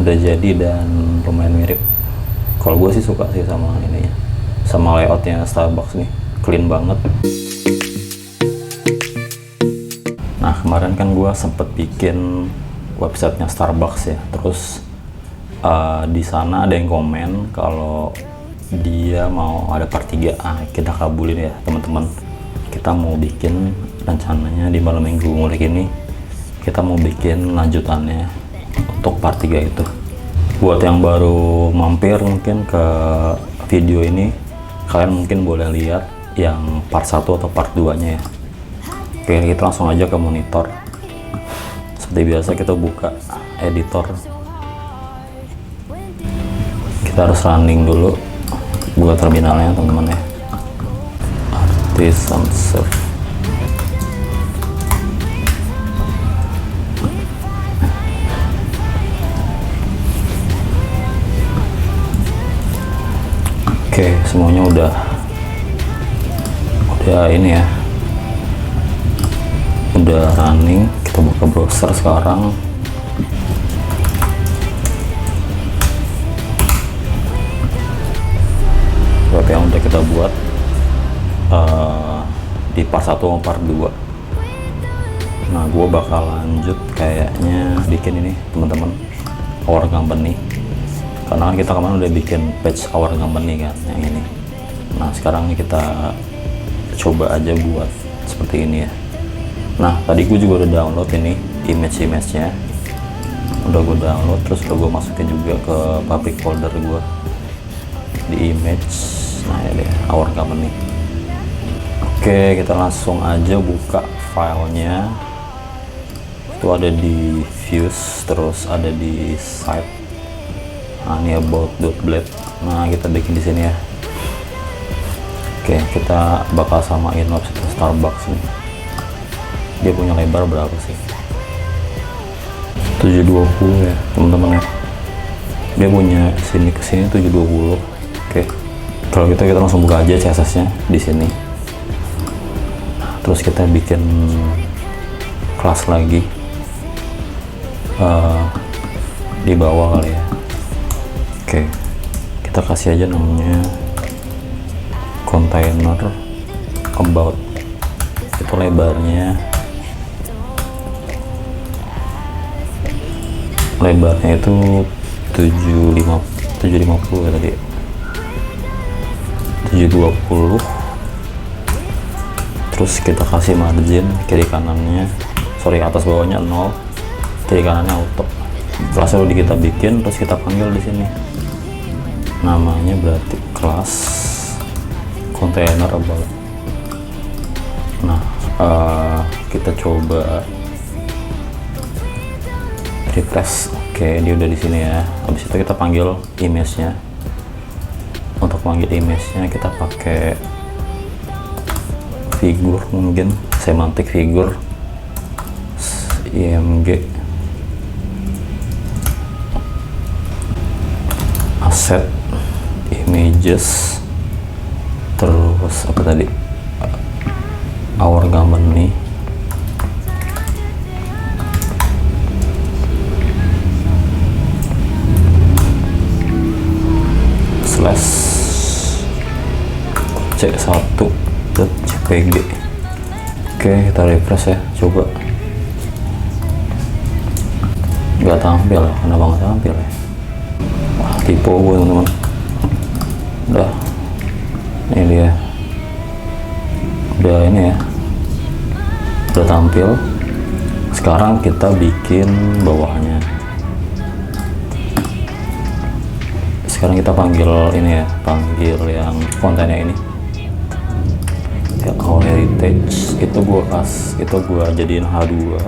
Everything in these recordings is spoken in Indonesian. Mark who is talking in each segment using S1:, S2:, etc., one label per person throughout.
S1: udah jadi dan lumayan mirip. Kalau gue sih suka sih sama ini ya, sama layoutnya Starbucks nih, clean banget. Nah kemarin kan gue sempet bikin websitenya Starbucks ya, terus di sana ada yang komen kalau dia mau ada part 3. Kita kabulin ya teman-teman. Kita mau bikin rencananya di malam minggu mulai ini, kita mau bikin lanjutannya untuk part 3 itu. Buat yang baru mampir mungkin ke video ini, kalian mungkin boleh lihat yang part 1 atau part 2 nya ya. Oke, kita langsung aja ke monitor. Seperti biasa kita buka editor. Kita harus running dulu, buka terminalnya teman-teman ya. Artisan Serve. Oke, semuanya udah ini ya, udah running. Kita buka browser sekarang. Web yang udah kita buat di part 1 sama part 2. Nah gue bakal lanjut kayaknya bikin ini teman-teman, Our Company, karena kan kita kemarin udah bikin page Our Company kan yang ini. Nah sekarang kita coba aja buat seperti ini ya. Nah tadi gue juga udah download ini image-nya, udah gue download, terus udah gue masukin juga ke public folder gue di image. Nah ini deh, Our Company. Oke, kita langsung aja buka filenya. Itu ada di views, terus ada di site. Nah ini about.blade. Nah kita bikin di sini ya. Oke, kita bakal samain website Starbucks nih. Dia punya lebar berapa sih? 720 ya teman-teman ya. Dia punya sini ke sini 720. Oke. Kalau kita langsung buka aja CSS-nya di sini. Terus kita bikin kelas lagi di bawah kali ya. Oke, kita kasih aja namanya container about. Itu lebarnya itu 750 ya tadi. 720. Terus kita kasih margin kiri kanannya, atas bawahnya 0, kiri kanannya auto. Kelasnya udah kita bikin, terus kita panggil di sini. Namanya berarti kelas container about. Nah, kita coba refresh. Oke, dia udah di sini ya. Habis itu kita panggil image-nya. Untuk panggil image-nya kita pakai figur, mungkin semantic figure img asset images, terus apa tadi, Our Company, slash c1.jpg. Oke, kita refresh ya, coba. Nggak tampil ya, kenapa nggak tampil ya? Wah, tipe gue teman-teman. Udah, ini dia, udah ini ya, udah tampil. Sekarang kita bikin bawahnya. Sekarang kita panggil ini ya, panggil yang kontennya ini ya, All Heritage. Itu gua jadiin H2.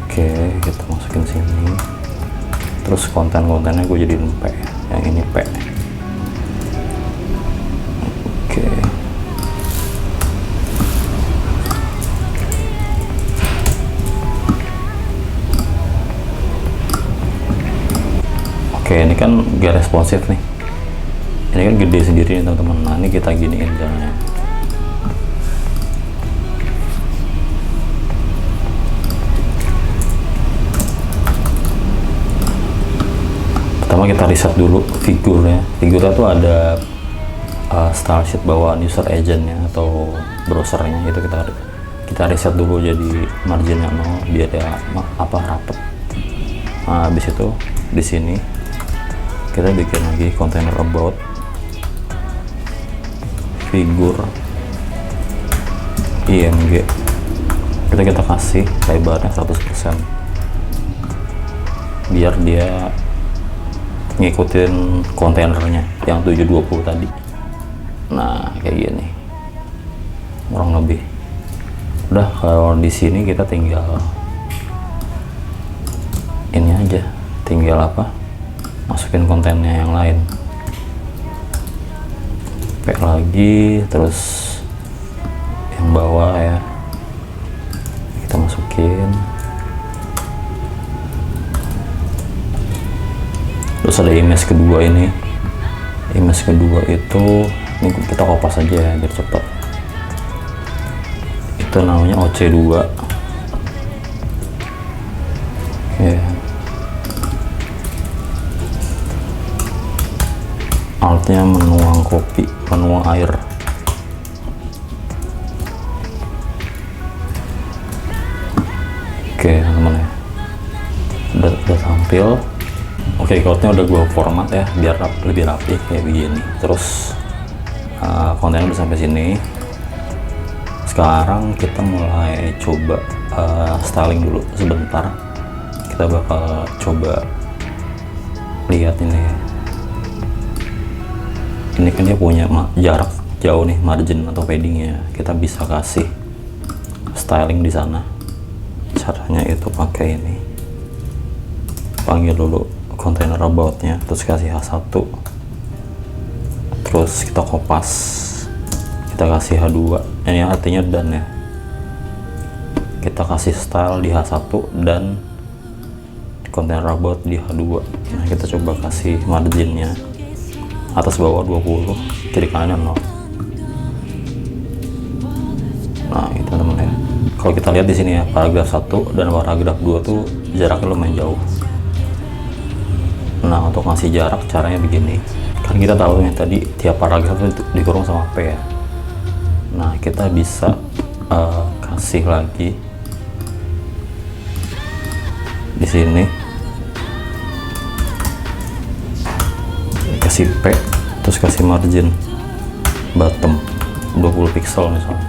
S1: Oke, kita masukin sini. Terus kontennya gue jadiin P, yang ini P. Oke. Oke, ini kan gak responsif nih. Ini kan gede sendiri nih teman-teman. Nah ini kita giniin jalannya. kita riset dulu figurnya tuh ada style sheet bawaan user agentnya atau browsernya, itu kita riset dulu jadi marginnya 0 biar ya rapet. Nah, habis itu di sini kita bikin lagi container about figur img, kita kasih lebarnya 100% biar dia ngikutin kontainernya yang 720 tadi. Nah, kayak gini kurang lebih. Udah, kalau di sini kita tinggal ini aja, tinggal masukin kontennya yang lain, pakai lagi, terus yang bawah ya kita masukin. Terus ada image kedua ini, image kedua itu ini kita kopas aja ya biar cepat. Itu namanya OC2 ya. Artnya menuang kopi, menuang air. Oke teman-teman ya, udah tampil. Oke, cloudnya udah gue format ya biar lebih rapi kayak begini. Terus kontennya udah sampai sini. Sekarang kita mulai coba styling dulu sebentar. Kita bakal coba lihat ini. Ini kan dia punya jarak jauh nih, margin atau paddingnya. Kita bisa kasih styling di sana. Caranya itu pakai ini. Panggil dulu container about-nya, terus kasih H1, terus kita kopas, kita kasih H2, ini artinya dan ya, kita kasih style di H1 dan container about di H2. Nah, kita coba kasih marginnya atas bawah 20, kiri kanan 0. Nah, itu teman-teman ya. Kalau kita lihat di sini ya, paragraf 1 dan paragraf 2 tuh jaraknya lumayan jauh. Nah, untuk ngasih jarak caranya begini. Kan kita tahu nih tadi tiap paragraf itu dikurung sama P ya. Nah, kita bisa kasih lagi di sini, kasih P, terus kasih margin bottom 20 pixel misalnya.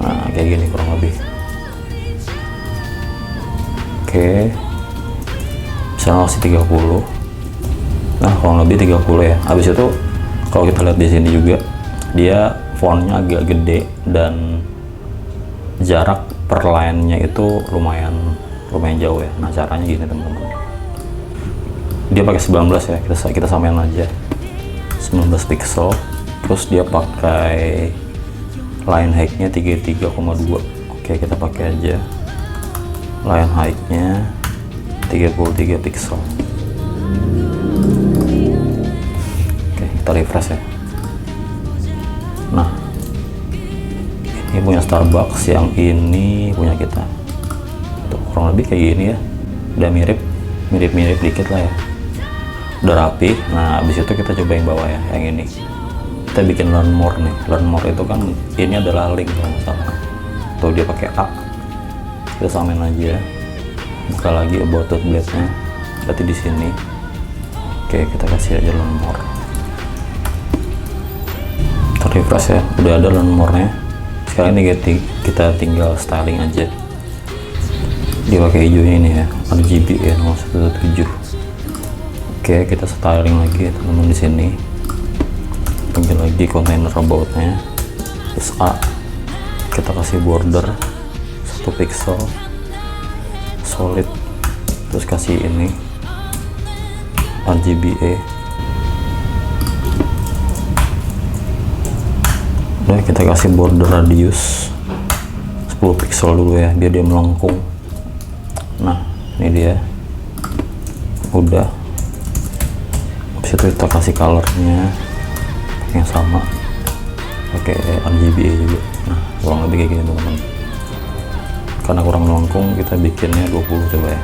S1: Nah, kayak gini kurang lebih. Oke. Misalnya masih 30. Nah, kurang lebih 30 ya. Habis itu kalau kita lihat di sini juga dia fontnya agak gede dan jarak per line-nya itu lumayan jauh ya. Nah, caranya gini teman-teman. Dia pakai 19 ya. Kita samain aja. 19 pixel. Terus dia pakai line height-nya 33,2. Oke, kita pakai aja line height-nya 33 pixel. Oke, kita refresh ya. Nah, ini punya Starbucks, yang ini punya kita. Tuh, kurang lebih kayak gini ya. Udah mirip dikit lah ya. Udah rapi. Nah, habis itu kita coba yang bawah ya, yang ini. Kita bikin learn more nih. Learn more itu kan ini adalah link kalau nggak salah. Tuh, dia pakai A. Kita samain aja. Buka lagi about blade-nya, berarti di sini. Oke, kita kasih aja learn more. Refresh ya, udah ada learn more-nya. Sekarang ini kita tinggal styling aja. Dia pakai hijaunya ini ya, RGB ya, nomor 117. Oke, kita styling lagi teman-teman di sini. Panggil lagi container about-nya, terus A. Kita kasih border 1 pixel. Solid, terus kasih ini RGBA. Udah, kita kasih border radius 10 pixel dulu ya biar dia melengkung. Nah, ini dia udah. Habis itu kita kasih colornya yang sama, pakai RGBA juga. Nah, kurang lebih kayak gini teman-teman. Karena kurang melengkung, kita bikinnya 20 coba ya.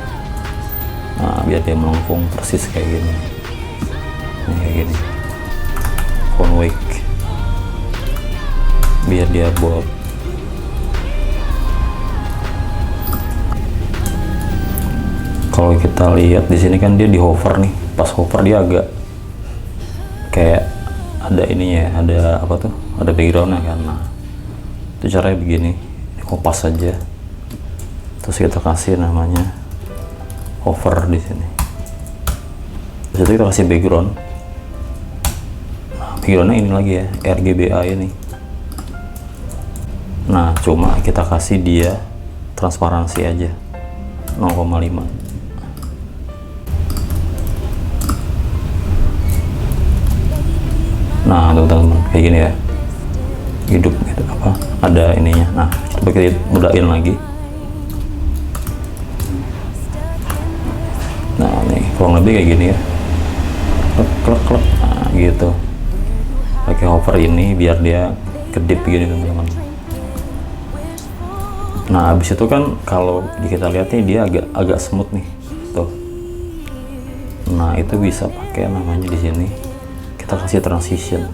S1: Nah, biar dia melengkung persis kayak gini. Nah, kayak gini. Font wake. Biar dia bold. Kalau kita lihat di sini kan dia di hover nih. Pas hover dia agak kayak ada ininya ya, ada apa tuh? Ada backgroundnya kan. Nah, itu caranya begini. Kopas saja. Terus kita kasih namanya hover di sini. Terus itu kita kasih background. Nah, backgroundnya ini lagi ya, RGBA ini. Nah, cuma kita kasih dia transparansi aja 0,5. Nah, teman-teman, kayak gini ya, hidup gitu, apa ada ininya. Nah, coba kita mudahin lagi. Nah, nih kurang lebih kayak gini ya, klek klek, nah gitu. Pakai hover ini biar dia kedip gini, teman-teman. Nah, habis itu kan kalau kita lihat nih dia agak smooth nih, tuh. Nah, itu bisa pakai namanya di sini. Kita kasih transition.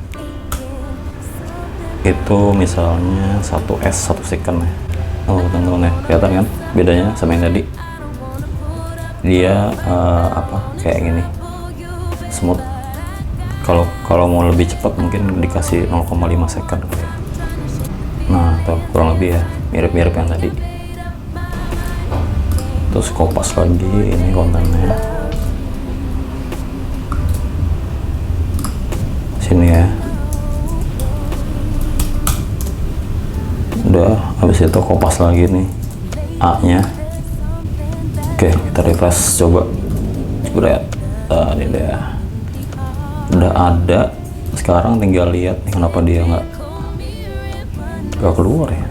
S1: Itu misalnya 1s 1 second ya. Oh, teman-teman ya, kelihatan kan bedanya sama yang tadi? Dia kayak gini, smooth. Kalau mau lebih cepat mungkin dikasih 0,5 second gitu ya. Nah, tuh kurang lebih ya, mirip-mirip yang tadi. Terus kopas lagi ini kontennya. Sini ya. Udah, habis itu kopas lagi nih A nya. Oke, kita refresh coba. Udah, ini dia. Udah ada. Sekarang tinggal lihat nih kenapa dia nggak keluar ya.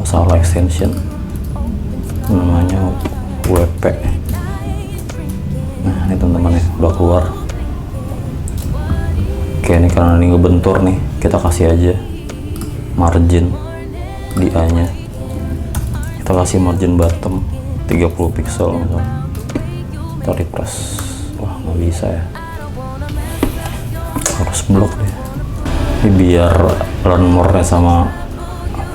S1: Oh, salah extension. Namanya WP. Nah, ini teman-teman ya, udah keluar. Oke, ini karena ini ngebentur nih, kita kasih aja margin di A nya. Kita kasih margin bottom 30 pixel misalnya. Kita refresh. Wah, nggak bisa ya, harus blok deh. Ini biar learn more nya sama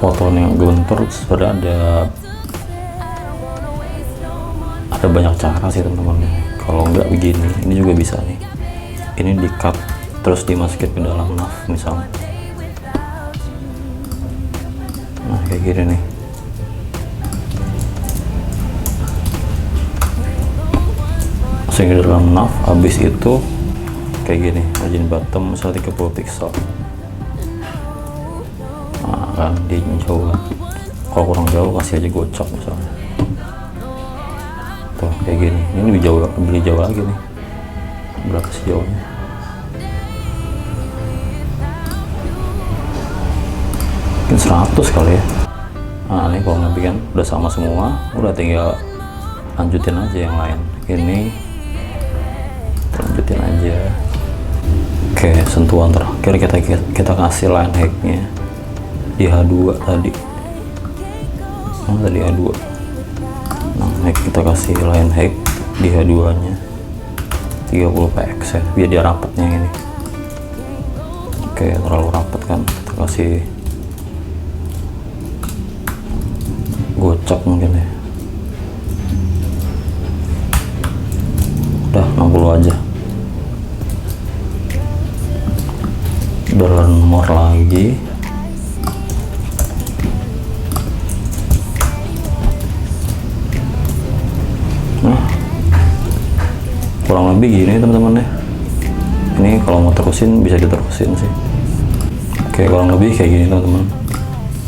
S1: fotonya ngebentur. Sebenarnya ada banyak cara sih teman-teman. Kalau nggak begini, ini juga bisa nih. Ini di cut terus dimasukin ke dalam nav misalnya. Nah, kayak gini nih. Masukin ke dalam nav, habis itu kayak gini, margin bottom misalnya 30 pixel. Nah, kan di jauh. Kalau kurang jauh kasih aja gocap misalnya. Tuh kayak gini. Ini lebih jauh lagi nih. Berapa sejauhnya? Mungkin 100 kali ya. Nah, ini kalau lebih kan udah sama semua, udah tinggal lanjutin aja yang lain. Ini lanjutin aja. Oke, sentuhan terakhir kita kasih line hack-nya di H2 tadi. Mana tadi H2? Nah, kita kasih line hack di H2 nya 30 px ya, biar dia rapatnya ini. Oke, terlalu rapat kan, kita kasih gocap mungkin ya. Udah 60 aja. Udah learn more lagi. Nah, kurang lebih gini teman-teman ya. Ini kalau mau terusin bisa diterusin sih. Oke, kurang lebih kayak gini teman-teman.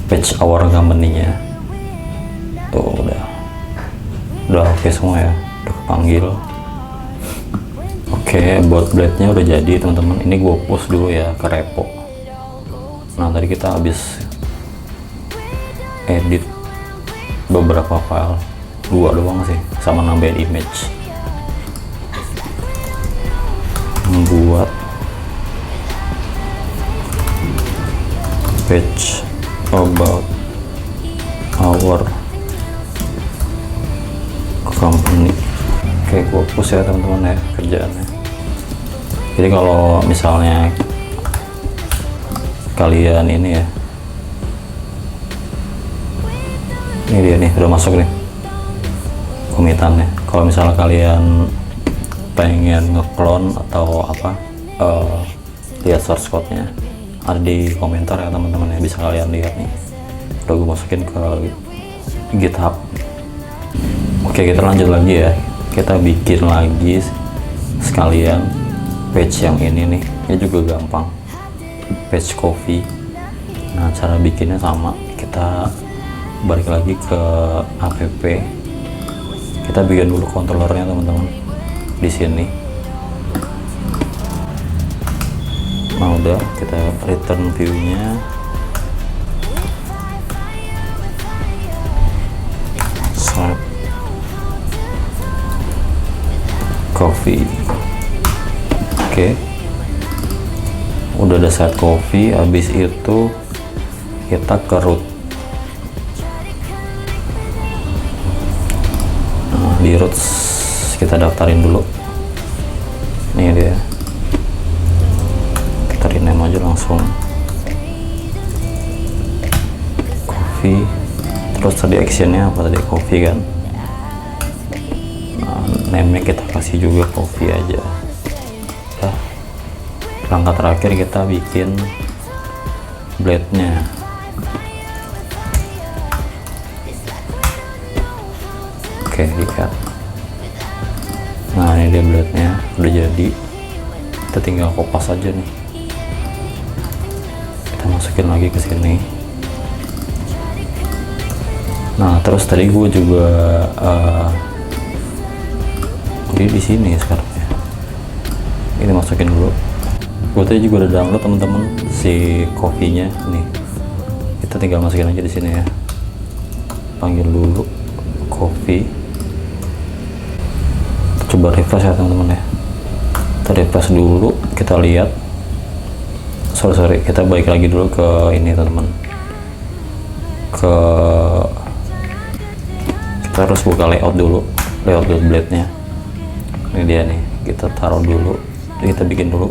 S1: Patch our company-nya. Tuh udah oke semua ya, udah kepanggil. Oke, buat blade-nya udah jadi teman-teman. Ini gue post dulu ya ke repo. Nah, tadi kita habis edit beberapa file, 2 doang sih, sama nambahin image. Membuat page about our company. Oke, gue push ya teman-teman ya kerjaannya. Jadi kalau misalnya kalian ini ya, ini dia nih udah masuk nih komitannya. Kalau misalnya kalian pengen ngeklon atau apa, lihat source code-nya ada di komentar ya teman-teman ya, bisa kalian lihat nih. Udah gue masukin ke GitHub. Oke, kita lanjut lagi ya. Kita bikin lagi sekalian page yang ini nih. Ini juga gampang. Page coffee. Nah, cara bikinnya sama. Kita balik lagi ke app. Kita bikin dulu controllernya teman-teman di sini. Nah, udah kita return view-nya. Set coffee. Oke. Udah ada set coffee, habis itu kita ke root. Nah, di roots kita daftarin dulu. Ini dia. Kita rename aja langsung. Coffee. Terus tadi actionnya apa tadi? Coffee kan. Nah, name-nya kita kasih juga coffee aja. Nah, langkah terakhir kita bikin blade-nya. Oke, ikat. Nah, ini dia blade-nya udah jadi. Kita tinggal kopas aja nih. Kita masukin lagi ke sini. Nah, terus tadi gue juga di sini sekarang ya. Ini masukin dulu. Gue tadi juga udah download teman-teman si coffee-nya nih. Kita tinggal masukin aja di sini ya. Panggil dulu coffee. Coba refresh ya teman-teman ya. Kita refresh dulu, kita lihat. Sorry, kita balik lagi dulu ke ini teman-teman. Kita harus buka layout dulu, layout blade-nya. Ini dia nih, kita taruh dulu, kita bikin dulu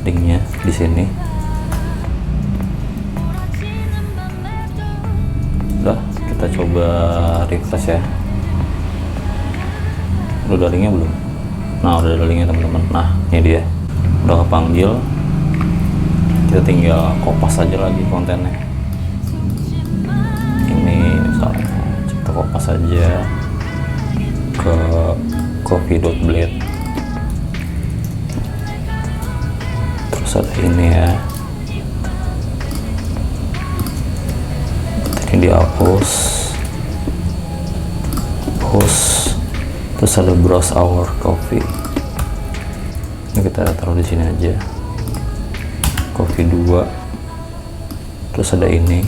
S1: linknya di sini. Udah, kita coba refresh ya. Udah ada linknya belum? Nah, udah ada linknya teman-teman. Nah, ini dia, udah kepanggil. Kita tinggal kopas aja lagi kontennya. Ini misalnya kita kopas aja ke coffee.blade. Terus ada ini ya, ini dihapus, terus ada browse our coffee. Ini kita taruh di sini aja, coffee 2. Terus ada ini,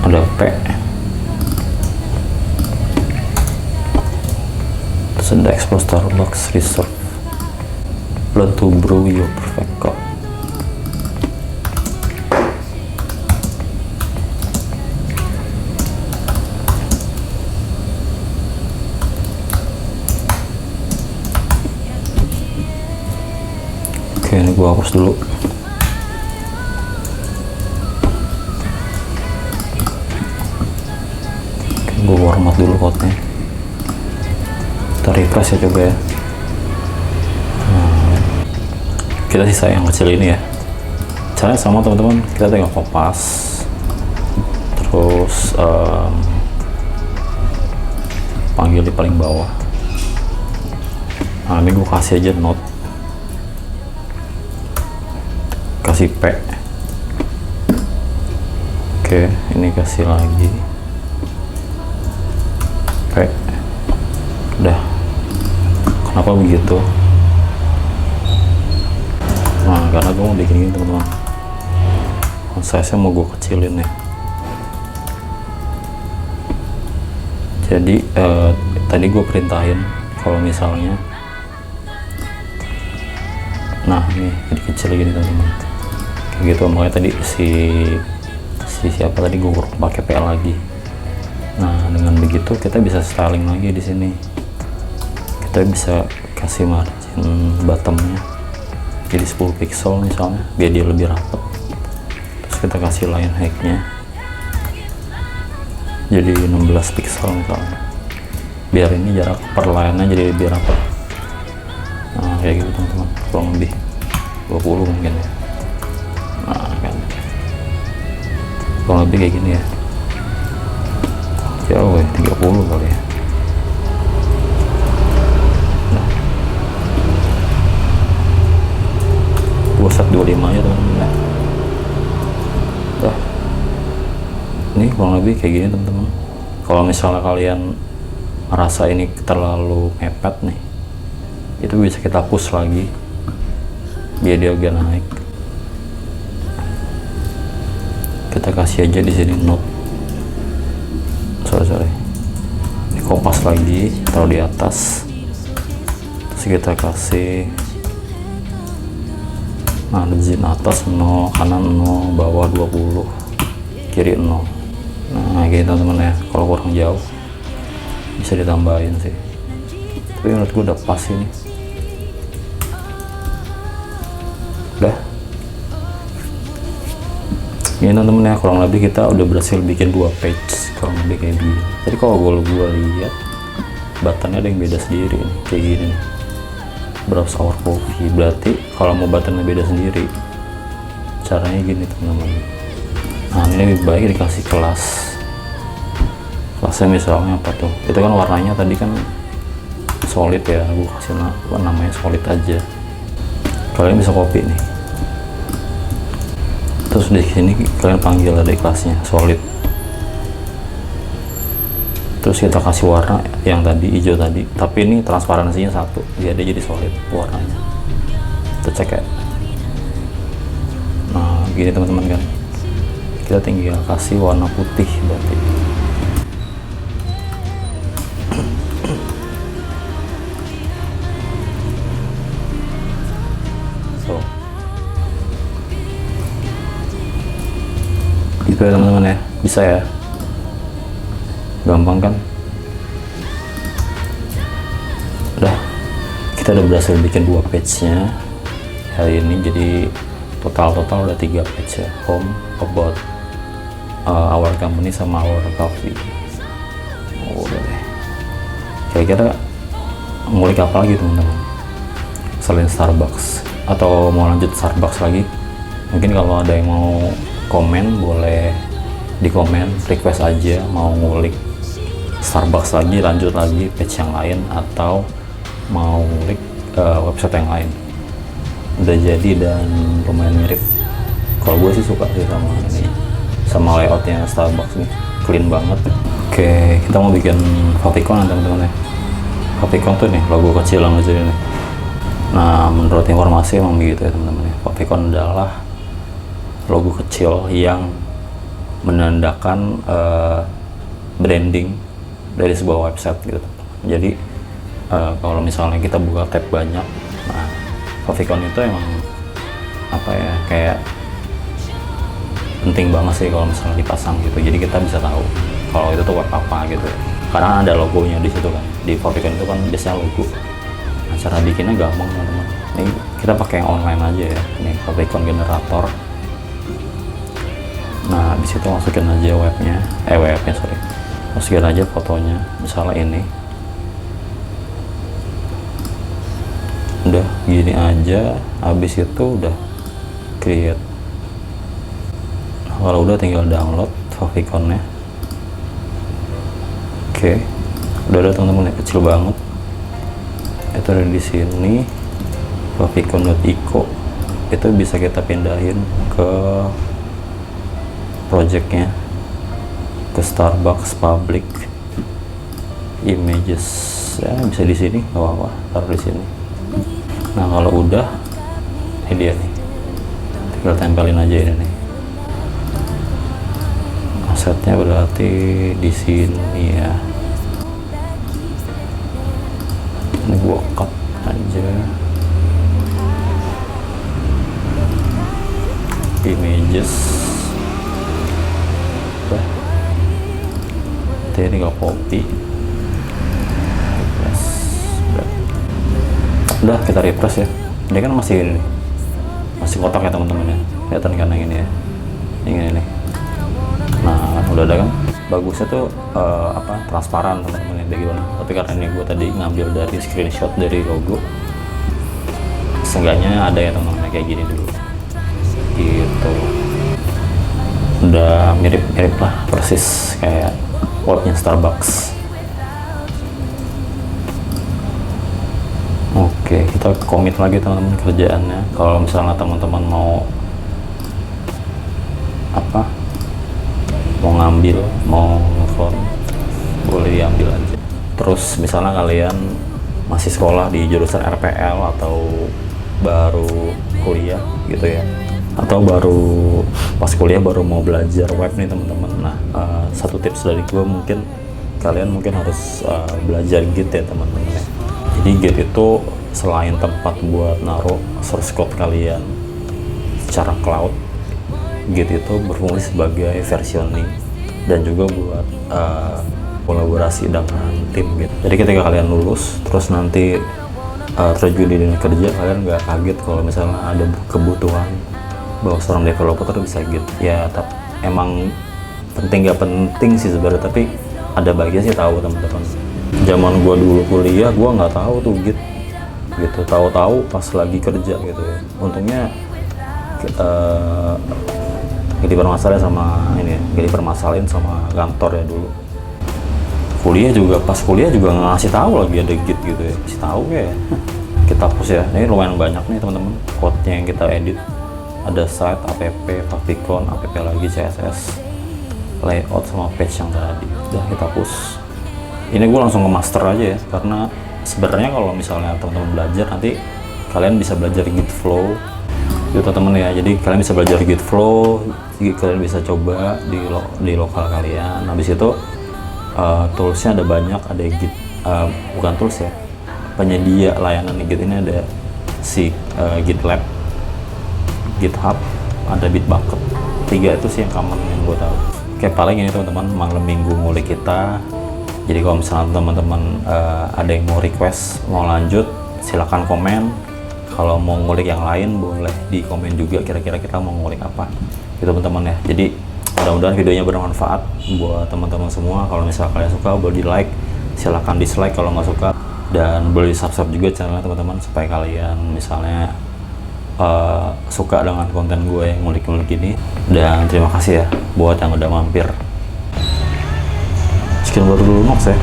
S1: ada P, terus ada export Starbucks reserve, learn to brew your perfect cup. Oke, ini gua hapus dulu. Gue format dulu code-nya. Kita refresh ya coba ya. Nah, kita sisa yang kecil ini ya. Caranya sama teman-teman, kita tinggal kopas, terus panggil di paling bawah. Nah, ini gue kasih aja note, kasih P. Oke, ini kasih lagi P. Udah. Kenapa begitu? Nah, karena gue mau bikin ini teman-teman. Size-nya mau gue kecilin ya. Jadi tadi gue perintahin kalau misalnya, nah ini jadi kecil gini teman-teman, kayak gitu. Makanya tadi si siapa tadi gue pakai P lagi. Nah, dengan begitu kita bisa styling lagi di sini. Kita bisa kasih margin bottomnya jadi 10 pixel misalnya, biar dia lebih rapat. Terus kita kasih line height-nya jadi 16 pixel misalnya, biar ini jarak per line-nya jadi lebih rapat. Nah, kayak gitu teman-teman, kurang lebih 20 mungkin ya. Nah, kan kurang lebih kayak gini ya. Jauh ya, 30 kali ya. Nah, gua set 25 aja teman-teman ya. Nah, ini kurang lebih kayak gini teman-teman. Kalau misalnya kalian merasa ini terlalu mepet nih, itu bisa kita push lagi biar dia agak naik. Kita kasih aja di sini note. Sorry, ini kompas lagi, taruh di atas. Terus kita kasih margin atas 0, kanan 0, bawah 20, kiri 0. Nah, gitu teman-teman ya. Kalau kurang jauh bisa ditambahin sih, tapi menurut gue udah pas ini. Udah ini teman-teman ya, kurang lebih kita udah berhasil bikin 2 page kurang lebih kayak gini. Jadi kalau gue lihat buttonnya ada yang beda sendiri nih, kayak gini nih, browse our coffee. Berarti kalau mau buttonnya beda sendiri, caranya gini teman-teman. Nah, ini lebih baik dikasih kelasnya misalnya apa tuh, itu kan warnanya tadi kan solid ya, gue kasih namanya solid aja. Kalian bisa copy nih, terus di sini kalian panggil ada kelasnya solid, terus kita kasih warna yang tadi hijau tadi, tapi ini transparansinya 1, jadi solid warnanya. Kita cek ya. Nah, gini teman-teman kan, kita tinggal kasih warna putih berarti. So, gitu ya teman-teman ya, bisa ya, gampang kan. Udah, kita udah berhasil bikin 2 page nya hari ini. Jadi total udah 3 page ya, home, about, our company sama our coffee. Udah deh, kira-kira ngulik apa lagi teman-teman selain Starbucks, atau mau lanjut Starbucks lagi? Mungkin kalau ada yang mau komen, boleh di komen, request aja mau ngulik Starbucks lagi, lanjut lagi page yang lain, atau mau ngulik website yang lain. Udah jadi dan lumayan mirip. Kalau gue sih suka sih sama ini, sama layoutnya Starbucks nih, clean banget. Oke, kita mau bikin favicon teman-teman ya. Favicon tuh nih logo kecil yang lucu ini. Nah, menurut informasi emang begitu ya teman-teman ya. Favicon adalah logo kecil yang menandakan branding dari sebuah website gitu. Jadi kalau misalnya kita buka tab banyak, nah favicon itu emang apa ya, kayak penting banget sih kalau misalnya dipasang gitu. Jadi kita bisa tahu kalau itu tuh web apa gitu, karena ada logonya di situ kan. Di favicon itu kan biasanya logo. Nah, cara bikinnya gampang teman-teman. Ini kita pakai yang online aja ya. Ini favicon generator. Nah, di situ masukin aja webnya, sorry, masukin aja fotonya, misalnya ini. Udah gini aja, habis itu udah create. Nah, kalau udah tinggal download faviconnya. Oke, udah ada teman-teman ya, kecil banget. Itu ada di sini, favicon.eco. Itu bisa kita pindahin ke projectnya, ke Starbucks public images ya, bisa di sini, nggak apa-apa, taruh di sini. Nah, kalau udah, ini dia nih, tinggal tempelin aja ini nih. Asetnya berarti di sini ya. Ini gua cut aja images. teh, 3 kopi. Refresh. Udah kita refresh ya. Ini kan masih ini, masih kotak ya teman-teman ya. Kelihatan kan yang ini ya, yang ini nih. Nah udah ada kan, bagusnya tuh transparan teman-teman ya, gimana. Tapi karena ini gue tadi ngambil dari screenshot dari logo, seenggaknya ada ya teman-teman kayak gini dulu gitu. Udah mirip-mirip lah, persis kayak webnya Starbucks. Oke, kita komit lagi teman-teman kerjaannya. Kalau misalnya teman-teman mau ngambil, mau nelfon, boleh diambil aja. Terus misalnya kalian masih sekolah di jurusan RPL atau baru kuliah gitu ya, atau baru pas kuliah baru mau belajar web nih teman-teman. Nah, satu tips dari gue, mungkin kalian harus belajar Git ya teman-teman ya. Jadi Git itu selain tempat buat naruh source code kalian secara cloud, Git itu berfungsi sebagai versioning dan juga buat kolaborasi dengan tim gitu. Jadi ketika kalian lulus terus nanti terjun di dunia kerja, kalian nggak kaget kalau misalnya ada kebutuhan bahwa seorang developer tuh bisa Git ya. Emang penting nggak penting sih sebenarnya, tapi ada baiknya sih tahu teman-teman. Zaman gua dulu kuliah, gua nggak tahu tuh Git gitu, tahu-tahu pas lagi kerja gitu ya. Untungnya dipermasalahin sama ini, dipermasalahin sama kantor ya dulu. Pas kuliah juga nggak ngasih tahu lagi ada Git gitu ya, kasih tahu kayak kita push ya. Ini lumayan banyak nih teman-teman code-nya yang kita edit. Ada site, app, favicon, app lagi, CSS, layout sama page yang tadi. Udah kita push. Ini gue langsung ke master aja ya, karena sebenarnya kalau misalnya teman-teman belajar, nanti kalian bisa belajar Git flow gitu teman ya. Jadi kalian bisa belajar Git flow, kalian bisa coba di lokal kalian. Habis itu toolsnya ada banyak, ada Git, bukan tools ya, penyedia layanan Git ini ada si GitLab, GitHub, ada Bitbucket. 3 itu sih yang common yang gue tahu. Oke, paling ini teman-teman malam minggu ngulik kita. Jadi kalau misalnya teman-teman ada yang mau request, mau lanjut, silahkan komen. Kalau mau ngulik yang lain boleh di komen juga, kira-kira kita mau ngulik apa gitu teman-teman ya. Jadi mudah-mudahan videonya bermanfaat buat teman-teman semua. Kalau misalnya kalian suka boleh di like, silahkan dislike kalau nggak suka, dan boleh di subscribe juga channelnya teman-teman, supaya kalian misalnya suka dengan konten gue yang ngulik-ngulik ini. Dan terima kasih ya buat yang udah mampir. Sekian baru dulu Nox ya.